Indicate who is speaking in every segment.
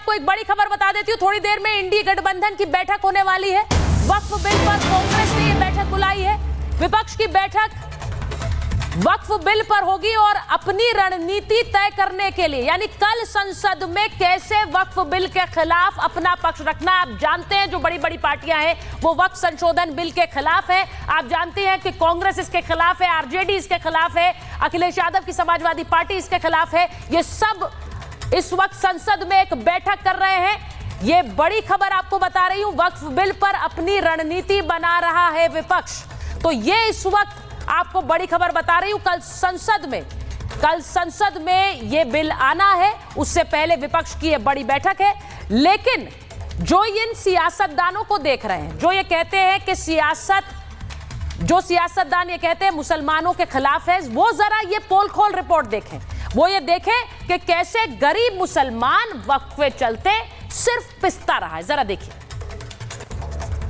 Speaker 1: आपको एक बड़ी खबर बता देती हूँ, थोड़ी देर में इंडी गठबंधन की बैठक होने वाली है। वक्फ बिल पर कांग्रेस ने ये बैठक बुलाई है। विपक्ष की बैठक वक्फ बिल पर होगी और अपनी रणनीति तय करने के लिए, यानी कल संसद में कैसे वक्फ बिल के खिलाफ अपना पक्ष रखना। आप जानते हैं जो बड़ी बड़ी पार्टियां हैं वो वक्फ संशोधन बिल के खिलाफ है। आप जानते हैं कि कांग्रेस इसके खिलाफ है, आरजेडी इसके खिलाफ है, अखिलेश यादव की समाजवादी पार्टी इसके खिलाफ है। ये सब इस वक्त संसद में एक बैठक कर रहे हैं। ये बड़ी खबर आपको बता रही हूं, वक्फ बिल पर अपनी रणनीति बना रहा है विपक्ष। तो ये इस वक्त आपको बड़ी खबर बता रही हूं। कल संसद में ये बिल आना है, उससे पहले विपक्ष की ये बड़ी बैठक है। लेकिन जो इन सियासतदानों को देख रहे हैं, जो ये कहते हैं कि सियासतदान ये कहते हैं मुसलमानों के खिलाफ है, वो जरा ये पोल खोल रिपोर्ट देखें। वो ये देखें कि कैसे गरीब मुसलमान वक्फ पे चलते सिर्फ पिसता रहा है। जरा देखिए।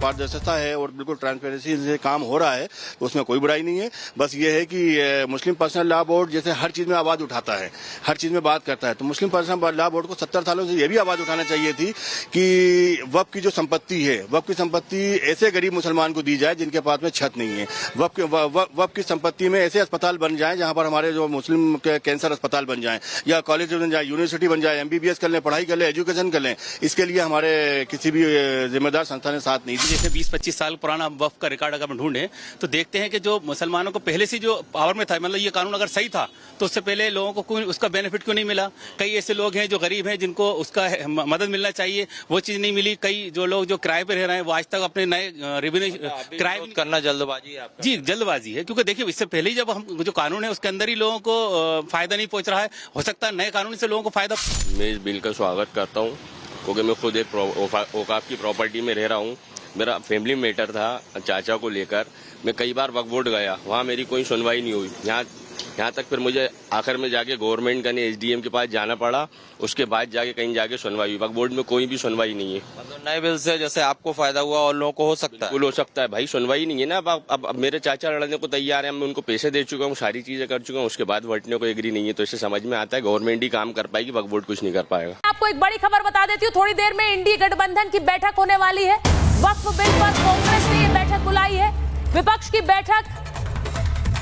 Speaker 2: पारदर्शिता है और बिल्कुल ट्रांसपेरेंसी से काम हो रहा है, तो उसमें कोई बुराई नहीं है। बस ये है कि मुस्लिम पर्सनल लॉ बोर्ड जैसे हर चीज में आवाज उठाता है, हर चीज में बात करता है, तो मुस्लिम पर्सनल लॉ बोर्ड को 70 सालों से ये भी आवाज उठाना चाहिए थी कि वक्फ की जो संपत्ति है, वक्फ की संपत्ति ऐसे गरीब मुसलमान को दी जाए जिनके पास में छत नहीं है। वक्फ की संपत्ति में ऐसे अस्पताल बन जाए जहां पर हमारे जो मुस्लिम कैंसर अस्पताल बन जाए, या कॉलेज बन जाए, यूनिवर्सिटी बन जाए, MBBS कर लें, पढ़ाई कर लें, एजुकेशन कर लें। इसके लिए हमारे किसी भी जिम्मेदार संस्था ने साथ नहीं दी।
Speaker 3: जैसे 20-25 साल पुराना वक्फ का रिकॉर्ड अगर हम ढूंढें तो देखते हैं कि जो मुसलमानों को पहले से जो पावर में था, मतलब ये कानून अगर सही था तो उससे पहले लोगों को कोई उसका बेनिफिट क्यों नहीं मिला। कई ऐसे लोग हैं जो गरीब हैं जिनको उसका मदद मिलना चाहिए, वो चीज नहीं मिली। कई जो लोग जो किराए पे रह रहे हैं वो आज तक अपने नए रेवेन्यू किराए करना
Speaker 4: जल्दबाजी है
Speaker 3: जी, जल्दबाजी है। क्योंकि देखिए इससे पहले ही जब हम जो कानून है उसके अंदर ही लोगों को फायदा नहीं पहुंच रहा है, हो सकता है नए कानून से लोगों को फायदा।
Speaker 4: मैं इस बिल का स्वागत करता हूँ क्योंकि मैं खुद एक औकाफ की प्रॉपर्टी में रह रहा हूँ। मेरा फैमिली मैटर था चाचा को लेकर, मैं कई बार वक्फ बोर्ड गया, वहाँ मेरी कोई सुनवाई नहीं हुई। यहाँ तक फिर मुझे आखिर में जाके गवर्नमेंट का नहीं SDM के पास जाना पड़ा, उसके बाद जाके कहीं जाके सुनवाई हुई। वक्फ बोर्ड में कोई भी सुनवाई नहीं है।
Speaker 5: मतलब नए बिल से जैसे आपको फायदा हुआ और लोगों को हो सकता है,
Speaker 4: हो सकता है भाई, सुनवाई नहीं है ना। अब मेरे चाचा लड़ने को तैयार है, मैं उनको पैसे दे चुका हूँ, सारी चीजें कर चुका हूँ, उसके बाद हटने को एग्री नहीं है। तो इससे समझ में आता है गवर्नमेंट ही काम कर पाएगी, वक्फ बोर्ड कुछ नहीं कर पाएगा।
Speaker 1: आपको एक बड़ी खबर बता देती हूँ, थोड़ी देर में इंडी गठबंधन की बैठक होने वाली है। वक्फ बिल पर कांग्रेस ने ये बैठक बुलाई है। विपक्ष की बैठक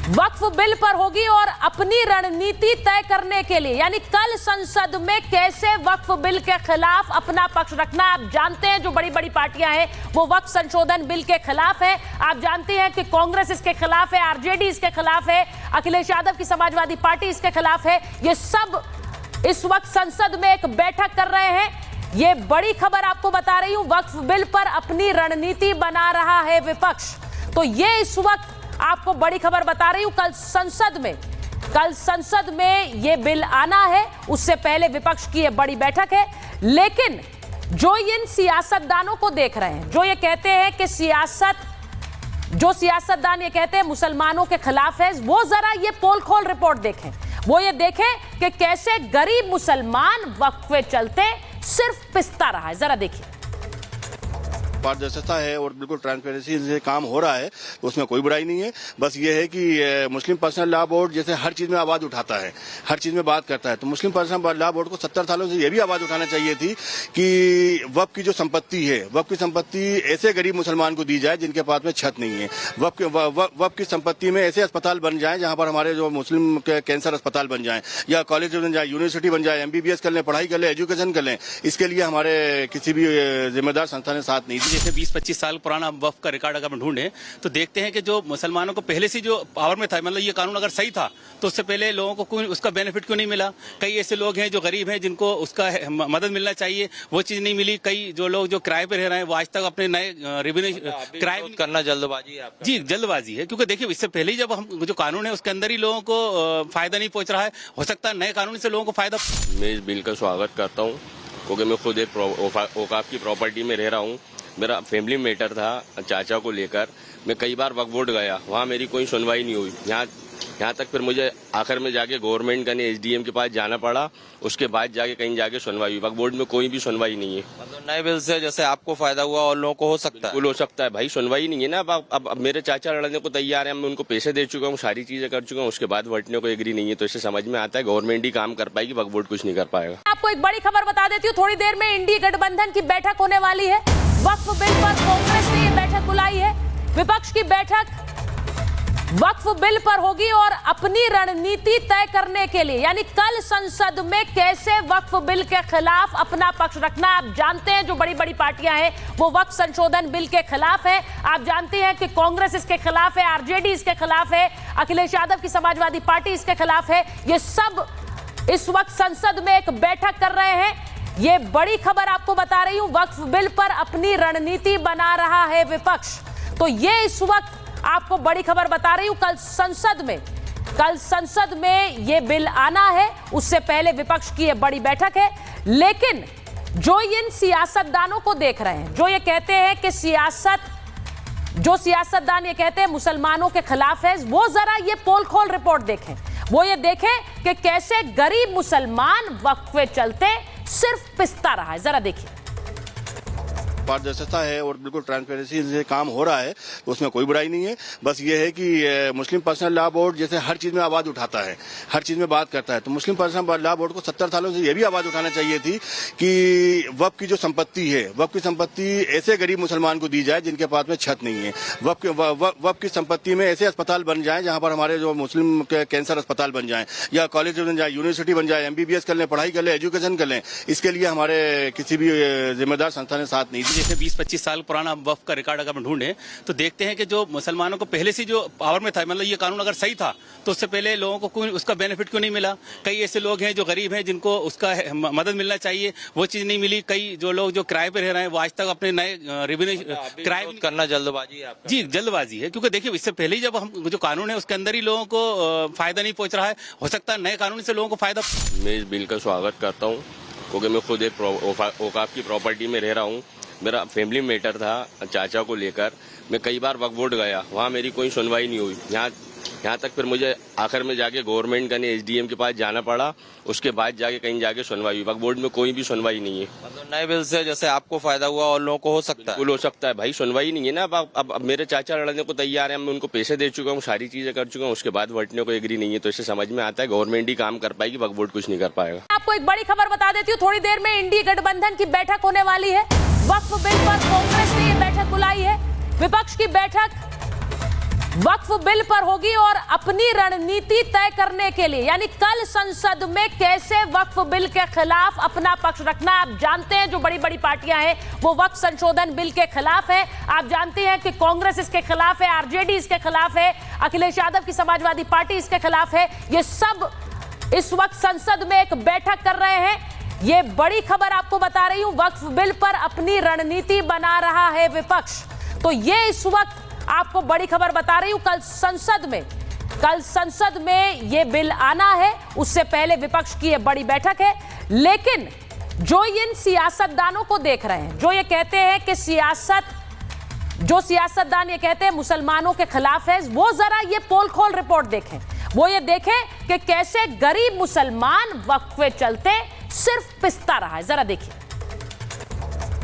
Speaker 1: वक्फ बिल पर होगी और अपनी रणनीति तय करने के लिए, यानी कल संसद में कैसे वक्फ बिल के खिलाफ अपना पक्ष रखना। आप जानते हैं जो बड़ी बड़ी पार्टियां हैं वो वक्फ संशोधन बिल के खिलाफ है। आप जानते हैं कि कांग्रेस इसके खिलाफ है, आरजेडी इसके खिलाफ है, अखिलेश यादव की समाजवादी पार्टी इसके खिलाफ है। ये सब इस वक्त संसद में एक बैठक कर रहे हैं। ये बड़ी खबर आपको बता रही हूं, वक्फ बिल पर अपनी रणनीति बना रहा है विपक्ष। तो ये इस वक्त आपको बड़ी खबर बता रही हूं, कल संसद में ये बिल आना है, उससे पहले विपक्ष की ये बड़ी बैठक है। लेकिन जो इन सियासतदानों को देख रहे हैं, जो ये कहते हैं कि सियासतदान ये कहते हैं मुसलमानों के खिलाफ है, वो जरा ये पोल खोल रिपोर्ट देखें। वो ये देखें कि कैसे गरीब मुसलमान वक्फ पे चलते सिर्फ पिसता रहा है। जरा देखिए।
Speaker 2: पारदर्शिता है और बिल्कुल ट्रांसपेरेंसी से काम हो रहा है, तो उसमें कोई बुराई नहीं है। बस ये है कि मुस्लिम पर्सनल लॉ बोर्ड जैसे हर चीज में आवाज उठाता है, हर चीज में बात करता है, तो मुस्लिम पर्सनल लॉ बोर्ड को 70 सालों से ये भी आवाज उठाना चाहिए थी कि वक्फ की जो संपत्ति है, वक्फ की संपत्ति ऐसे गरीब मुसलमान को दी जाए जिनके पास में छत नहीं है। वक्फ की संपत्ति में ऐसे अस्पताल बन जाए जहां पर हमारे जो मुस्लिम कैंसर अस्पताल बन जाए, या कॉलेज बन जाए, यूनिवर्सिटी बन जाए, MBBS कर लें, पढ़ाई कर लें, एजुकेशन कर लें। इसके लिए हमारे किसी भी जिम्मेदार संस्था ने साथ नहीं दी।
Speaker 3: जैसे 20-25 साल पुराना वक्फ का रिकॉर्ड अगर हम ढूंढें तो देखते हैं कि जो मुसलमानों को पहले से जो पावर में था, मतलब ये कानून अगर सही था तो उससे पहले लोगों को कोई उसका बेनिफिट क्यों नहीं मिला। कई ऐसे लोग हैं जो गरीब हैं जिनको उसका मदद मिलना चाहिए, वो चीज नहीं मिली। कई जो लोग जो किराए पे रह रहे हैं वो आज तक अपने नए रेवेन्यू किराए
Speaker 5: करना जल्दबाजी है
Speaker 3: जी, जल्दबाजी है। क्योंकि देखिए इससे पहले ही जब हम जो कानून है उसके अंदर ही लोगों को फायदा नहीं पहुंच रहा है, हो सकता है नए कानून से लोगों को फायदा।
Speaker 4: मैं इस बिल का स्वागत करता हूँ क्योंकि मैं खुद एक औकाफ की प्रॉपर्टी में रह रहा हूँ। मेरा फैमिली मैटर था चाचा को लेकर, मैं कई बार वक्फ बोर्ड गया, वहाँ मेरी कोई सुनवाई नहीं हुई। यहाँ तक फिर मुझे आखिर में जाके गवर्नमेंट का नहीं SDM के पास जाना पड़ा, उसके बाद जाके कहीं जाके सुनवाई हुई। वक्फ बोर्ड में कोई भी सुनवाई नहीं है।
Speaker 5: मतलब नए बिल से जैसे आपको फायदा हुआ और लोगों को हो सकता है।
Speaker 4: बिल्कुल हो सकता है भाई, सुनवाई नहीं है ना। अब मेरे चाचा लड़ने को तैयार है, मैं उनको पैसे दे चुका हूँ, सारी चीजें कर चुका हूँ, उसके बाद वटने को एग्री नहीं है। तो इससे समझ में आता है गवर्नमेंट ही काम कर पाएगी, वक्फ बोर्ड कुछ नहीं कर पाएगा।
Speaker 1: आपको एक बड़ी खबर बता देती हूँ, थोड़ी देर में इंडी गठबंधन की बैठक होने वाली है। वक्फ बिल पर कांग्रेस ने ये बैठक बुलाई है। विपक्ष की बैठक वक्फ बिल पर होगी और अपनी रणनीति तय करने के लिए, यानी कल संसद में कैसे वक्फ बिल के खिलाफ अपना पक्ष रखना। आप जानते हैं जो बड़ी बड़ी पार्टियां हैं वो वक्फ संशोधन बिल के खिलाफ है। आप जानते हैं कि कांग्रेस इसके खिलाफ है, आरजेडी इसके खिलाफ है, अखिलेश यादव की समाजवादी पार्टी इसके खिलाफ है। ये सब इस वक्त संसद में एक बैठक कर रहे हैं। ये बड़ी खबर आपको बता रही हूं, वक्फ बिल पर अपनी रणनीति बना रहा है विपक्ष। तो ये इस वक्त आपको बड़ी खबर बता रही हूं, कल संसद में ये बिल आना है, उससे पहले विपक्ष की ये बड़ी बैठक है। लेकिन जो इन सियासतदानों को देख रहे हैं, जो ये कहते हैं कि सियासतदान ये कहते हैं मुसलमानों के खिलाफ है, वो जरा ये पोल खोल रिपोर्ट देखें। वो ये देखें कि कैसे गरीब मुसलमान वक्फ के चलते सिर्फ पिसता रहा है। जरा देखिए।
Speaker 2: पारदर्शिता है और बिल्कुल ट्रांसपेरेंसी से काम हो रहा है, तो उसमें कोई बुराई नहीं है। बस ये है कि मुस्लिम पर्सनल लॉ बोर्ड जैसे हर चीज में आवाज उठाता है, हर चीज में बात करता है, तो मुस्लिम पर्सनल लॉ बोर्ड को 70 सालों से ये भी आवाज उठाना चाहिए थी कि वक्फ की जो संपत्ति है, वक्फ की संपत्ति ऐसे गरीब मुसलमान को दी जाए जिनके पास में छत नहीं है। वक्फ की संपत्ति में ऐसे अस्पताल बन जाए जहां पर हमारे जो मुस्लिम कैंसर अस्पताल बन जाए, या कॉलेज बन जाए, यूनिवर्सिटी बन जाए, MBBS कर लें, पढ़ाई कर लें, एजुकेशन कर लें। इसके लिए हमारे किसी भी जिम्मेदार संस्था ने साथ नहीं दी।
Speaker 3: जैसे 20-25 साल पुराना वक्फ का रिकॉर्ड अगर हम ढूंढें तो देखते हैं कि जो मुसलमानों को पहले से जो पावर में था, मतलब ये कानून अगर सही था तो उससे पहले लोगों को कोई उसका बेनिफिट क्यों नहीं मिला। कई ऐसे लोग हैं जो गरीब हैं जिनको उसका मदद मिलना चाहिए, वो चीज नहीं मिली। कई जो लोग जो किराए पे रह रहे हैं वो आज तक अपने नए रेवेन्यू किराए
Speaker 5: करना जल्दबाजी है आपका।
Speaker 3: जी जल्दबाजी है, क्योंकि देखिए इससे पहले ही जब हम जो कानून है उसके अंदर ही लोगों को फायदा नहीं पहुंच रहा है। हो सकता है नए कानून से लोगों को फायदा।
Speaker 4: मैं इस बिल का स्वागत करता हूँ क्योंकि मैं खुद एक औकाफ की प्रॉपर्टी में रह रहा हूँ। मेरा फैमिली मैटर था चाचा को लेकर, मैं कई बार वक्फ बोर्ड गया, वहाँ मेरी कोई सुनवाई नहीं हुई। यहाँ तक फिर मुझे आखिर में जाके गवर्नमेंट का नहीं SDM के पास जाना पड़ा, उसके बाद जाके कहीं जाके सुनवाई हुई। वक्फ बोर्ड में कोई भी सुनवाई नहीं है।
Speaker 5: मतलब नए बिल से जैसे आपको फायदा हुआ और लोगों को हो सकता है।
Speaker 4: बिल्कुल हो सकता है भाई, सुनवाई नहीं है ना। अब मेरे चाचा लड़ने को तैयार है, मैं उनको पैसे दे चुका हूँ, सारी चीजें कर चुका हूँ, उसके बाद वटने को एग्री नहीं है। तो इससे समझ में आता है गवर्नमेंट ही काम कर पाएगी, वक्फ बोर्ड कुछ नहीं कर पाएगा।
Speaker 1: आपको एक बड़ी खबर बता देती हूँ, थोड़ी देर में इंडी गठबंधन की बैठक होने वाली है। वक्फ बिल पर कांग्रेस ने ये बैठक बुलाई है। विपक्ष की बैठक वक्फ बिल पर होगी और अपनी रणनीति तय करने के लिए, यानी कल संसद में कैसे वक्फ बिल के खिलाफ अपना पक्ष रखना। आप जानते हैं जो बड़ी बड़ी पार्टियां हैं वो वक्फ संशोधन बिल के खिलाफ है। आप जानते हैं कि कांग्रेस इसके खिलाफ है, आरजेडी इसके खिलाफ है, अखिलेश यादव की समाजवादी पार्टी इसके खिलाफ है। ये सब इस वक्त संसद में एक बैठक कर रहे हैं। ये बड़ी खबर आपको बता रही हूं, वक्फ बिल पर अपनी रणनीति बना रहा है विपक्ष। तो ये इस वक्त आपको बड़ी खबर बता रही हूं, कल संसद में ये बिल आना है, उससे पहले विपक्ष की ये बड़ी बैठक है। लेकिन जो इन सियासतदानों को देख रहे हैं, जो ये कहते हैं कि सियासतदान ये कहते हैं मुसलमानों के खिलाफ है, वो जरा ये पोल खोल रिपोर्ट देखें। वो ये देखें कि कैसे गरीब मुसलमान वक्फ के चलते सिर्फ पिसता रहा है। जरा देखिए।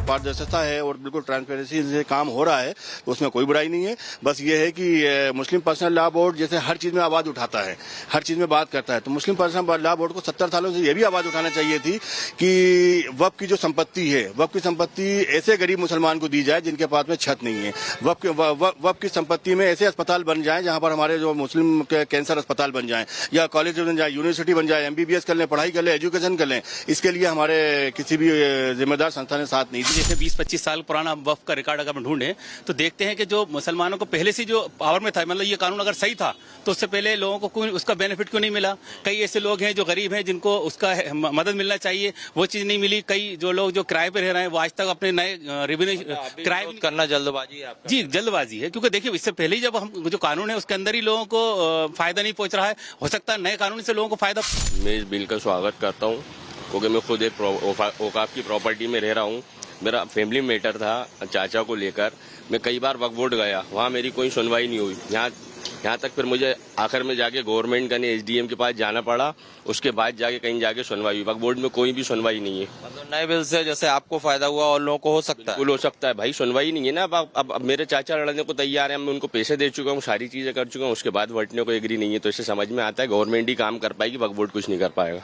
Speaker 2: पारदर्शिता है और बिल्कुल ट्रांसपेरेंसी से काम हो रहा है, तो उसमें कोई बुराई नहीं है। बस ये है कि मुस्लिम पर्सनल लॉ बोर्ड जैसे हर चीज में आवाज उठाता है, हर चीज में बात करता है, तो मुस्लिम पर्सनल लॉ बोर्ड को 70 सालों से ये भी आवाज उठाना चाहिए थी कि वक्फ की जो संपत्ति है, वक्फ की संपत्ति ऐसे गरीब मुसलमान को दी जाए जिनके पास में छत नहीं है। वक्फ की संपत्ति में ऐसे अस्पताल बन जाए जहां पर हमारे जो मुस्लिम कैंसर अस्पताल बन जाए, या कॉलेज बन जाए, यूनिवर्सिटी बन जाए, MBBS कर लें, पढ़ाई कर लें, एजुकेशन कर लें। इसके लिए हमारे किसी भी जिम्मेदार संस्था ने साथ नहीं दी।
Speaker 3: जैसे 20-25 साल पुराना वक्फ का रिकॉर्ड अगर हम ढूंढें तो देखते हैं कि जो मुसलमानों को पहले से जो पावर में था, मतलब ये कानून अगर सही था तो उससे पहले लोगों को कोई उसका बेनिफिट क्यों नहीं मिला। कई ऐसे लोग हैं जो गरीब हैं जिनको उसका मदद मिलना चाहिए, वो चीज नहीं मिली। कई जो लोग जो किराए पे रह रहे हैं वो आज तक अपने नए रेवेन्यू किराए
Speaker 5: करना जल्दबाजी है आपका।
Speaker 3: जी जल्दबाजी है, क्योंकि देखिए इससे पहले ही जब हम जो कानून है उसके अंदर ही लोगों को फायदा नहीं पहुंच रहा है। हो सकता है नए कानून से लोगों को फायदा।
Speaker 4: मैं इस बिल का स्वागत करता हूँ क्योंकि मैं खुद एक औकाफ की प्रॉपर्टी में रह रहा हूँ। मेरा फैमिली मैटर था चाचा को लेकर, मैं कई बार वक्फ बोर्ड गया, वहाँ मेरी कोई सुनवाई नहीं हुई। यहाँ तक फिर मुझे आखिर में जाके गवर्नमेंट का एसडीएम के पास जाना पड़ा, उसके बाद जाके कहीं जाके सुनवाई हुई। वक्फ बोर्ड में कोई भी सुनवाई नहीं है।
Speaker 5: मतलब नए बिल से जैसे आपको फायदा हुआ और लोगों को हो सकता है।
Speaker 4: बिल्कुल हो सकता है भाई, सुनवाई नहीं है ना। अब मेरे चाचा लड़ने को तैयार है, मैं उनको पैसे दे चुका हूँ, सारी चीजें कर चुका हूँ, उसके बाद हटने को एग्री नहीं है। तो इससे समझ में आता है गवर्नमेंट ही काम कर पाएगी, वक्फ बोर्ड कुछ नहीं कर पाएगा।